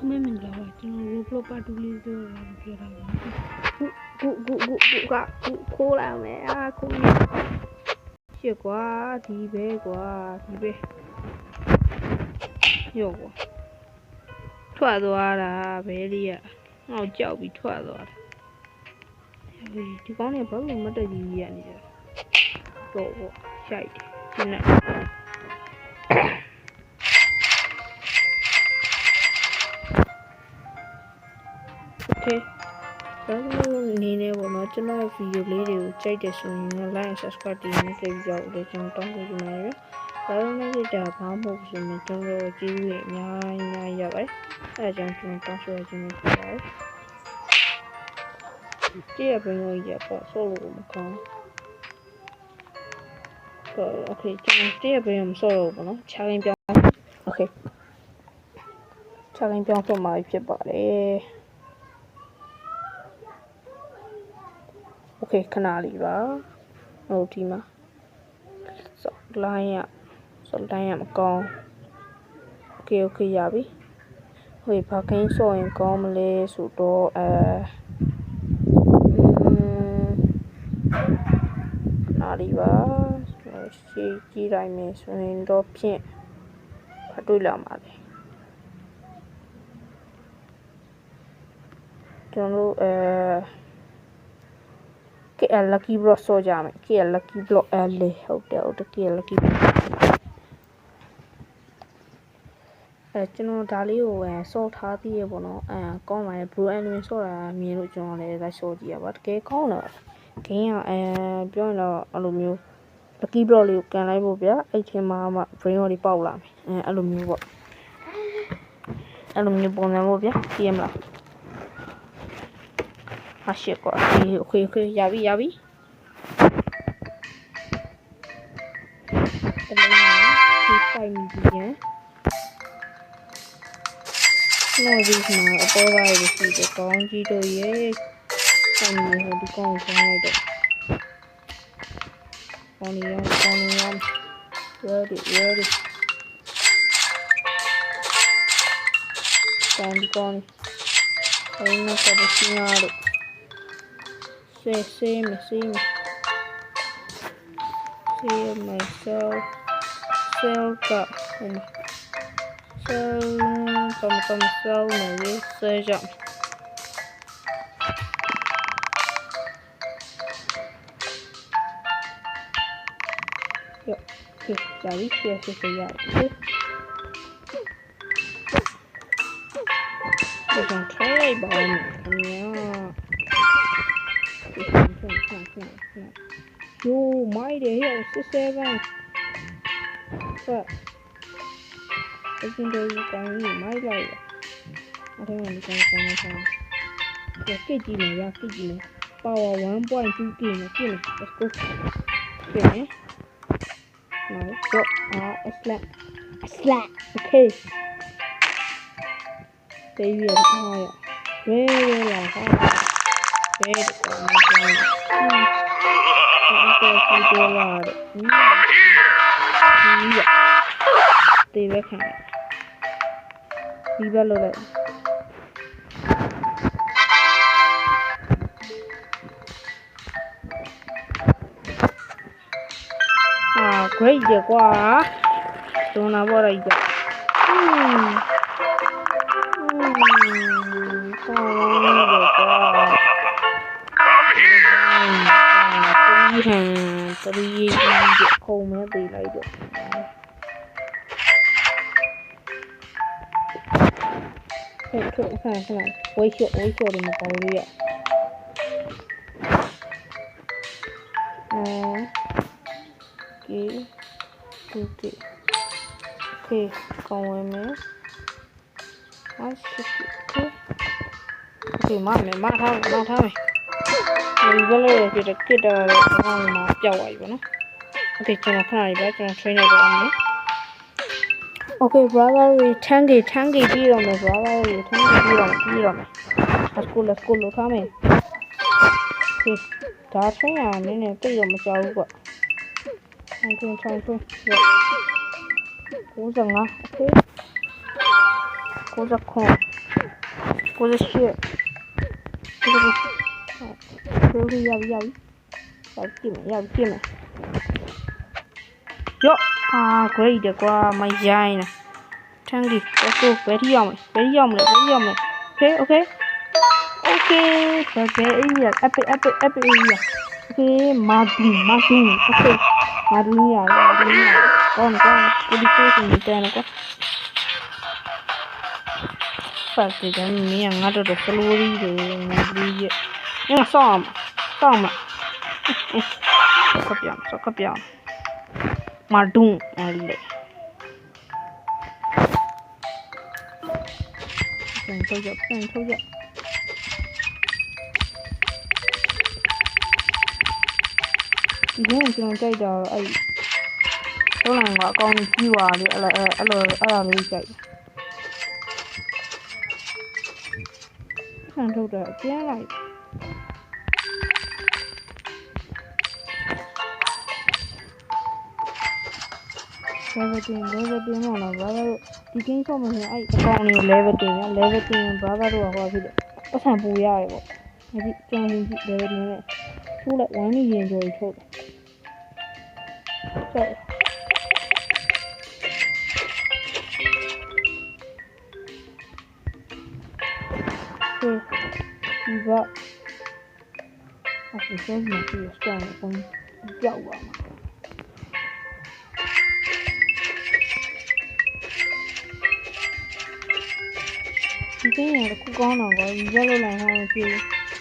ไม่เหมือนเราอ่ะကျွန်တော်တို့ proper တူလေးဆိုတော့ပြောတာပါกูခိုးလာမယ်ခိုးနေရှစ်ကွာဒီပဲကွာဒီပဲရောကွာထွက်သွားတာဘဲလေးကငေါ့ကြောက်ပြီးထွက်သွားတာဒီကောင်းနေဘာလို့မတက်ကြီးရနေကြတော့ပေါ့ရှိုက်တယ်ရှင်းနေโอเคနေနေပေါ့နော်ကျွန်တော်ဗီဒီယိုလေးတွေကိုကြိုက်တယ်ဆိုရင် like and subscribe တင်နေကြပြီးတော့လည်းကျွန်တော်တောင်းဆိုချင်ပါတယ်။ဒါတော့လည်းဒါဘာမှမဟုတ်ဘူးဆိုရင်ကျွန်တော်ကြည့်ရအများရပါတယ်။အဲဒါကြောင့်ကျွန်တော်တောင်းဆိုချင်ပါတယ်။ဒီရပင်ကိုရပေါ့ဆိုလို့မကောင်း။ Okay ကျွန်တော်ဒီရပင်မဆော့တော့ဘူးနော်။ခြားရင်ပြောင်း Okay ခြားရင်ပြောင်းဖို့မှာဖြစ်ပါတယ်။ Okay ခဏလေးပါဟိုဒီမှာစော့လိုင်းရမကောင်း Okay ရပြီဟိုဘာကင်းစော့ရင်ကောင်းမလဲဆိုတော့ခဏလေးပါရှေ့ကြည့်လိုက်မယ်ဆိုရင်တော့ဖြင့်ဘာတွေ့လာမှာလဲကျွန်တော်KL Lucky Block ဆော့ကြမယ် KL Lucky Block L ဟုတ်တယ် KL Lucky Block ကျွန်တော်ဒါလေးကိုဆော့ထားသေးရပေါ့နော်ကောင်းပါတယ် Blue Enemy ဆော့တာမြင်လို့ကျွန်တော်လည်းလိုက်ဆော့ကြည့်ရပါတကယ်ကောင်းတယ်ဂိမ်းကပြောရင်တော့အဲ့လိုမျိုး Lucky Block လေးကိုကန်လိုက်ဖို့ဗျအဲ့ထင်မှာမှ brain လေးပေါက်လာမယ်အဲ့လိုမျိုးပေါ့အဲ့လိုမျိုးပုံစံပေါ့ဗျသိရမလားရှစ်ကွာOkay ရပြီတလေးဒီပိုင်ကြီးပြန်နော်ဒီမှာအပေါ်ပါရရှိတယ်ကောင်းကြီးတို့ရဲ့ဆံရဟိုဒီကောင်းဆောင်လိုက်တော့ကောင်းရready ကောင်းအဲ့နော်တော့ရှင်းရတော့See myself self up from self maybe search up okay jadi siapa saya jangan try banget Yo, my day here is 7. But I think they can read my life. I don't want to come. Okay, Gina. Power 1.2 game. Let's go. Okay. Nice. Go. A slap. Okay. Đây là hai ạ. Đây là hai. Đây là Tì bé khả Đi ba lô lại great vậy quá tôi nào vào đây vậy three không mới bị lại được cái này quay chỗ thì một cái gì ạ ok còn em ấy ok mát thôi mình vẫn là cái con mà dầu ấy vậy nó ok cho nó cái này bé cho nó trainer của anh nhé ok brother tangy đi rồi mày brother tangy đi rồi mày let's go lúc khác mày ok đã thấy à nên là cái gì mà dầu vậy anh thương cố dừng á ok cố giật khổ 98ဒီလိုရပြီရောgreat ကွာမရိုင်းလားထန်းကြီးကိုဘယ်ထိရောက်မလဲokay ဘယ်အေးရ epic အေးရ okay မာဒူ okay မာဒူရကောင်းကိုဒီကိုစနေတယ်နော်ပတ်တယ်မင်းငါတို့ဖလိုရီတွေငါဒီရငါဆောင်းမစကပြောင်းမာဒူအဲ့လေပြန်ထုတ်ရဒီကနေ့ကျွန်တော်ကြိုက်တာအဲ့တော့လည်းအကောင်းကြီးပါလေအဲ့ဒါလေးကြိုက်ဆန်ထုတ်တာအကျန်းလိုက်level တင်မလားဘာလို့ဒီကင်းဆော့မနေအဲ့အကောင့်လေးကို level တင်ဘာသာတော့ဟောဖြစ်တယ်ပတ်စံပူရတယ်ပေါ့ဒီကျန်ရင် level တင်နဲ့ထိုးလိုက်1နေရင်ကြော်ထုတ်တယ်ဒီကအခုဆုံးမဖြစ်စမ်းပုံကြောက်ပါမှာဒီကနေ့ကကောင်းတော့ကွာဒီရက်လို့လိုက်ဟောင်းပြေ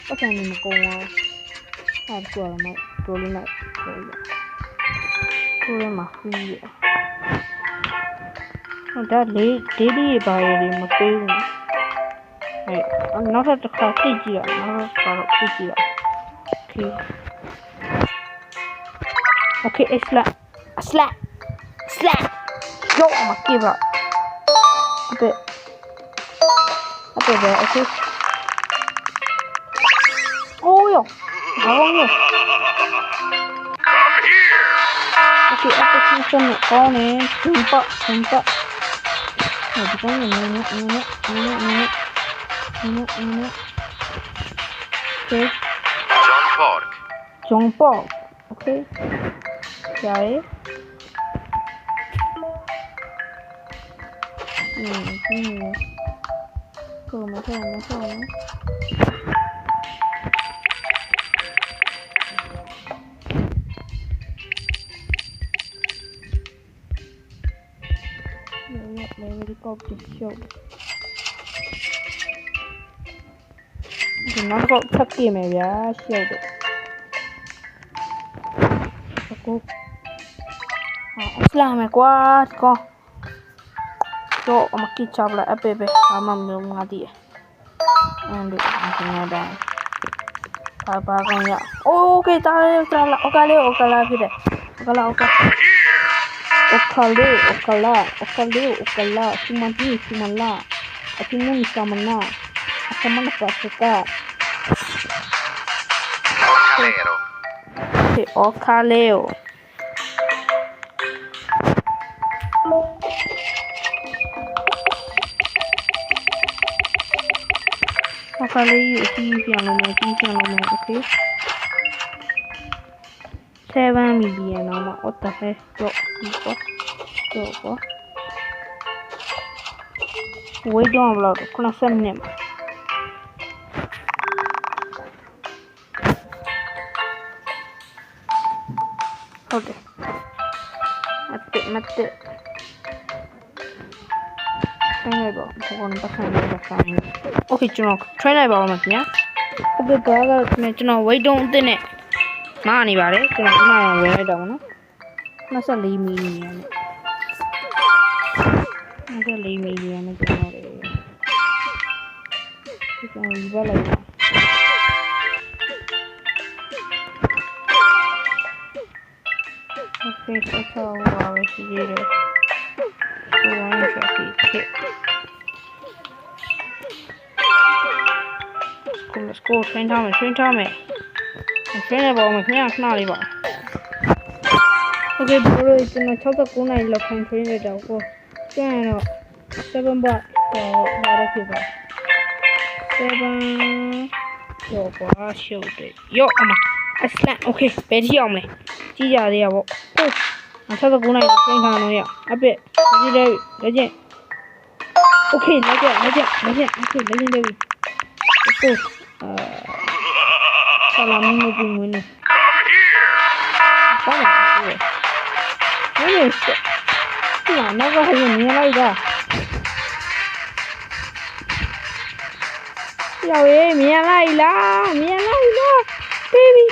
ပတ်စံနေမကုန်အောင်အဲ့ဒါတော့မှတိုးလေးလိုက်တိုးရမှာခီးရဒါလေးဒေးလေးပါရည်မပေးဘူးအဲ့နောက်တစ်ခါသိကြည့်ရokay slap yo ma give up a bit okay oh yo come here okay application on in jumpဒီကောင်နေokay John Park okay ရတယ်ကိုမဆောVery copy show. Nó có thấp tiền này giá siêu được. Cô. Làm mày quá con. Cho mà kia chọc lại ấp bebe. Mà mình ngã đi. Anh được anh nghe đây. Ba con nhá. Ok ta là ok là cái đấy. Ok. Okala, Sumala, Atimun Samana, Asamana Pasaka. Okaleo. Okaleo, piano, okay. 7 million nama what the heck yo wait down blood kuna sen name okay matte trainer ba bokon basan okay chuno trainer ba ma kya okay baga ne chuno wait down အစ်နဲ့မာနေပါတယ်ကျွန်တော်ခုနကဝင်လိုက်တော့နော်24 မီလီယံနဲ့24 မီလီယံနဲ့ကျွန်တော်ဒီဘက်လိုက်โอเคဆက်တော့ပါပဲရှိသေးတယ်ကိုယ်ဝိုင်းချက်ပြီးဖြစ်ကိုထွင်းထားမယ်ထွင်းနေပါဦးမခင်ဗျာခဏလေးပါโอเคဘရိုကျွန်တော်69နိုင်လောက်ခံထွင်းရတော့ကိုကျန်တော့7 baht တော့လာရဖြစ်ပါ ရော့ကွာရှုပ်တယ်ရော့အမအစလန်โอเคဘယ်ထိအောင်မလဲကြီးကြသေးရပေါ့ဟုတ်69နိုင်ပြင်ခံတော့ရအပစ်ကြီးတယ်လက်ကျင်โอเคလက်ကျင်โอเคလက်ကျင်တယ်ပြီဟုတ်ဆလာမင်းကိုပြင်ဝင်နေဘာလဲဟဲ့ဒီမှာနောက်ကဟိုမြင်လိုက်တာရောက်ရေးမြင်လိုက်လားbaby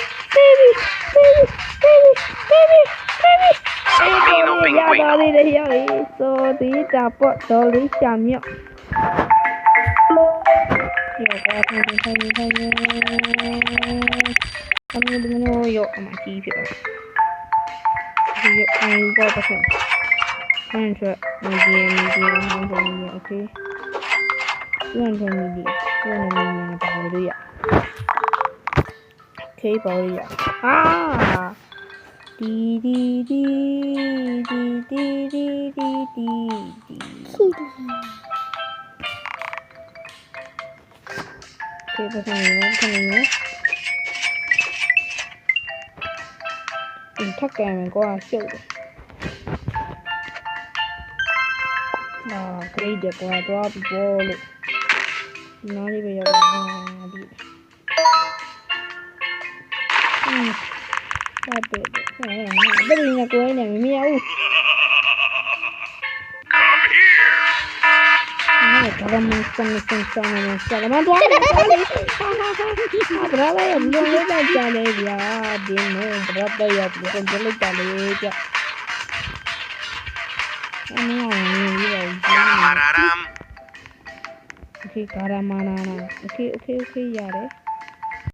ရပါသေးတယ်ရောက်ရေးဆိုဒီတာပေါ့တော်လေးရှာမြော့ရောက်ပါထိုင်အမကြီးဖြစ်သွားဒီရောက်အင်းပေါ့ပတ်ဆက်ဟန်ချက်မီဒီโอเค200 မီဒီပါလို့ရโอเคပါလို့ရဒီโอเคပတ်ဆက်နေထက်ကံကွာရှုပ်တယ်ဂရိတ်တယ်ကွာတော့ပြီးပေါ်လို့ဒီနားလေးပဲရောက်တော့ဒီဆက်တယ်ဘယ်လိုလဲကိုယ်နဲ့မမြင်ဘူးဘာမှမစမ်းဆလာမတော့ဘာလဲရလုံးလေးလိုက်ကြလေဗျာဒီမို့ဘာပဲရပြီးတော့ကြလိုက်ကြလေကြအမေကရေးရအောင်โอเคကာရမာနာโอเคရတယ်